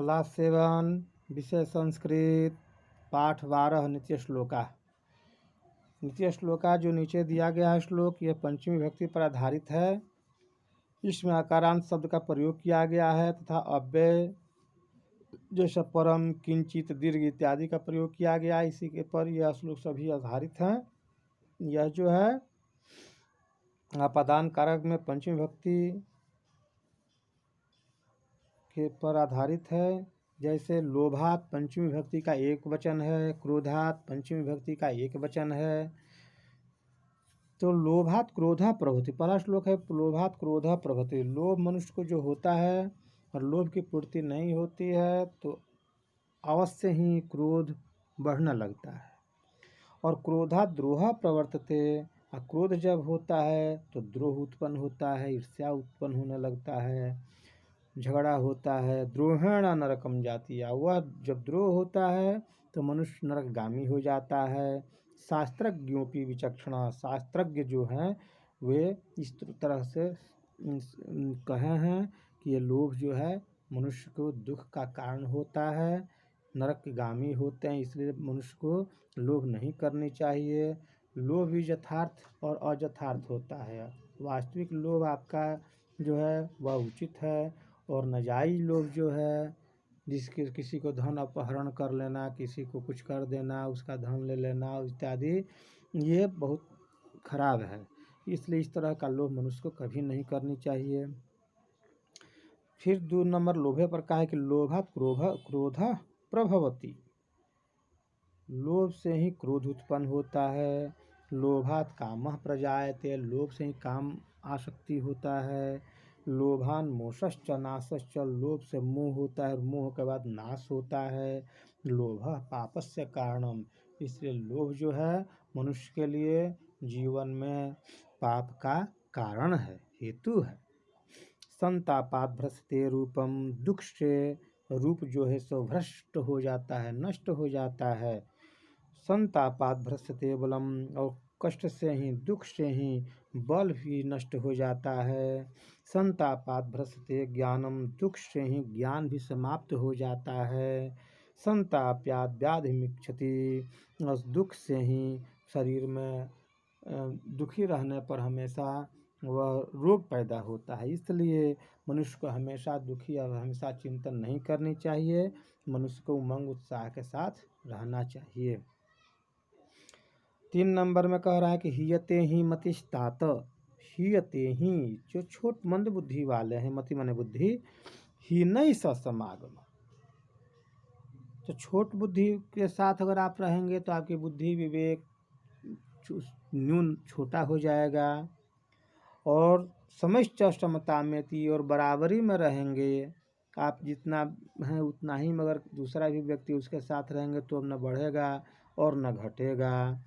Class 7 विषय संस्कृत पाठ 12 नित्य श्लोका। नित्य श्लोका जो नीचे दिया गया है श्लोक, यह पंचमी विभक्ति पर आधारित है। इसमें आकारांत शब्द का प्रयोग किया गया है तथा अव्यय जैसा परम, किंचित, दीर्घ इत्यादि का प्रयोग किया गया है। इसी के पर यह श्लोक सभी आधारित हैं। यह जो है आपादान कारक में पंचमी विभक्ति के पर आधारित है। जैसे लोभात पंचमी विभक्ति का एक वचन है, क्रोधात पंचमी विभक्ति का एक वचन है। तो लोभात क्रोधा प्रभृति, पहला श्लोक है लोभात क्रोधा प्रभृति। लोभ मनुष्य को जो होता है और लोभ की पूर्ति नहीं होती है तो अवश्य ही क्रोध बढ़ने लगता है। और क्रोधात द्रोह प्रवर्तते, और क्रोध जब होता है तो द्रोह उत्पन्न होता है, ईर्ष्या उत्पन्न होने लगता है, झगड़ा होता है। द्रोहेण नरकम जाति, वह जब द्रोह होता है तो मनुष्य नरकगामी हो जाता है। शास्त्रज्ञों की विचक्षणा, शास्त्रज्ञ जो हैं वे इस तरह से कहे हैं कि ये लोभ जो है मनुष्य को दुख का कारण होता है, नरकगामी होते हैं। इसलिए मनुष्य को लोभ नहीं करनी चाहिए। लोभ भी यथार्थ और अयथार्थ होता है। वास्तविक लोभ आपका जो है वह उचित है, और नाजायज लोभ जो है जिसके किसी को धन अपहरण कर लेना, किसी को कुछ कर देना, उसका धन ले लेना इत्यादि, ये बहुत खराब है। इसलिए इस तरह का लोभ मनुष्य को कभी नहीं करनी चाहिए। फिर 2 नंबर लोभे पर कहा है कि लोभात क्रोध प्रभवती, लोभ से ही क्रोध उत्पन्न होता है। लोभात कामः प्रजायते, लोभ से ही काम आसक्ति होता है। लोभान मोहश्च नाशश्च, लोभ से मोह होता है और मोह के बाद नाश होता है। लोभः पापस्य कारणम, इसलिए लोभ जो है मनुष्य के लिए जीवन में पाप का कारण है, हेतु है। संतापात भ्रष्टे रूपम, दुख से रूप जो है सो भ्रष्ट हो जाता है, नष्ट हो जाता है। संतापात भ्रष्टते बलम, और कष्ट से ही, दुख से ही बल भी नष्ट हो जाता है। संतापात भ्रष्टते ज्ञानम, दुख से ही ज्ञान भी समाप्त हो जाता है। संताप्याद व्याधि मिक्षति, उस दुख से ही शरीर में दुखी रहने पर हमेशा वह रोग पैदा होता है। इसलिए मनुष्य को हमेशा दुखी और हमेशा चिंतन नहीं करनी चाहिए। मनुष्य को उमंग उत्साह के साथ रहना चाहिए। 3 नंबर में कह रहा है कि हियते ही मतिस्तात, हियते ही जो छोट मंद बुद्धि वाले हैं, मति माने बुद्धि, ही नहीं समागम, तो छोट बुद्धि के साथ अगर आप रहेंगे तो आपकी बुद्धि विवेक न्यून छोटा हो जाएगा। और समश्च समता में थी, और बराबरी में रहेंगे आप, जितना है उतना ही, मगर दूसरा भी व्यक्ति उसके साथ रहेंगे तो न बढ़ेगा और न घटेगा।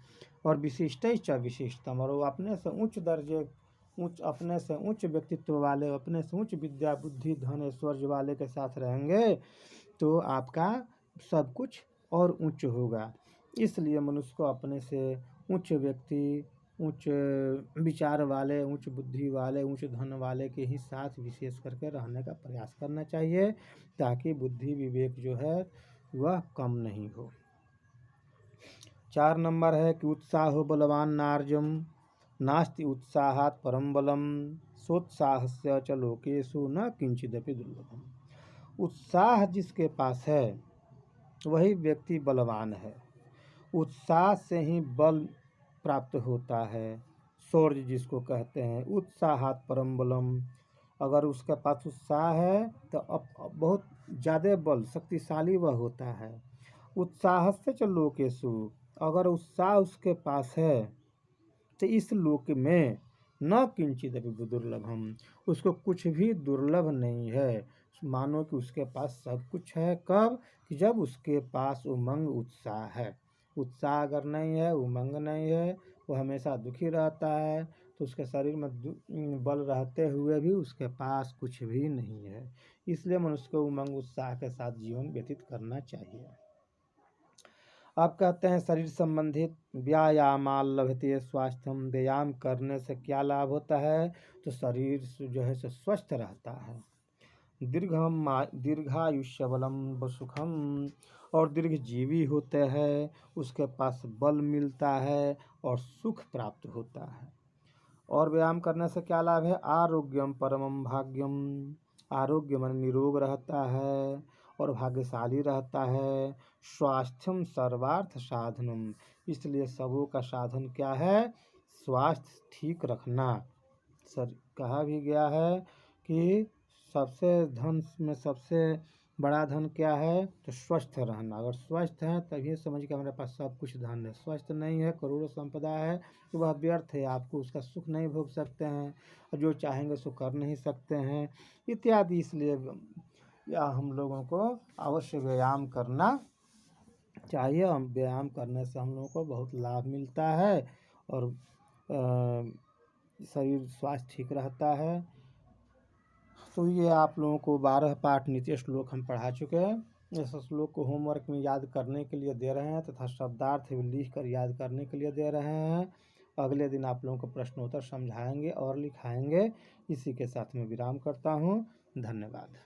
और विशिष्ट विशिष्टतम, और वो अपने से उच्च दर्जे, अपने से उच्च व्यक्तित्व वाले, अपने से उच्च विद्या बुद्धि धन ऐश्वर्य वाले के साथ रहेंगे तो आपका सब कुछ और उच्च होगा। इसलिए मनुष्य को अपने से उच्च व्यक्ति, उच्च विचार वाले, उच्च बुद्धि वाले, उच्च धन वाले के ही साथ विशेष करके रहने का प्रयास करना चाहिए, ताकि बुद्धि विवेक जो है वह कम नहीं हो। 4 नंबर है कि उत्साहो बलवान नार्जम, नास्ति उत्साहात् परम बलम, सोत्साहस्य च लोकेषु न किंचिदपि दुर्लभम। उत्साह जिसके पास है वही व्यक्ति बलवान है। उत्साह से ही बल प्राप्त होता है, शौर्य जिसको कहते हैं। उत्साहात् परम बलम, अगर उसके पास उत्साह है तो अब बहुत ज़्यादा बल, शक्तिशाली वह होता है। उत्साहस्य च लोकेषु, अगर उत्साह उसके पास है तो इस लोक में न किंचित अभी दुर्लभम, उसको कुछ भी दुर्लभ नहीं है। मानो कि उसके पास सब कुछ है। कब? कि जब उसके पास उमंग उत्साह है। उत्साह अगर नहीं है, उमंग नहीं है, वो हमेशा दुखी रहता है, तो उसके शरीर में बल रहते हुए भी उसके पास कुछ भी नहीं है। इसलिए मनुष्य को उमंग उत्साह के साथ जीवन व्यतीत करना चाहिए। अब कहते हैं शरीर संबंधित व्यायामाल लभते स्वास्थ्यम, व्यायाम करने से क्या लाभ होता है? तो शरीर जो है स्वस्थ रहता है। दीर्घायुष्य बलम सुखम, और दीर्घजीवी होते हैं, उसके पास बल मिलता है और सुख प्राप्त होता है। और व्यायाम करने से क्या लाभ है? आरोग्यम परमम भाग्यम, आरोग्य मन निरोग रहता है और भाग्यशाली रहता है। स्वास्थ्यम सर्वार्थ साधनम, इसलिए सबों का साधन क्या है? स्वास्थ्य ठीक रखना। सर कहा भी गया है कि सबसे धन में सबसे बड़ा धन क्या है? तो स्वस्थ रहना। अगर स्वस्थ है तभी समझ के हमारे पास सब कुछ धन है। स्वस्थ नहीं है, करोड़ों संपदा है, तो वह व्यर्थ है, आपको उसका सुख नहीं भोग सकते हैं और जो चाहेंगे सो कर नहीं सकते हैं इत्यादि। इसलिए या हम लोगों को अवश्य व्यायाम करना चाहिए। हम व्यायाम करने से हम लोगों को बहुत लाभ मिलता है और शरीर स्वास्थ्य ठीक रहता है। तो ये आप लोगों को 12 पाठ नीति श्लोक हम पढ़ा चुके हैं। इस श्लोक को होमवर्क में याद करने के लिए दे रहे हैं तथा शब्दार्थ भी लिख कर याद करने के लिए दे रहे हैं। अगले दिन आप लोगों को प्रश्नोत्तर समझाएंगे और लिखाएंगे। इसी के साथ मैं विराम करता हूँ। धन्यवाद।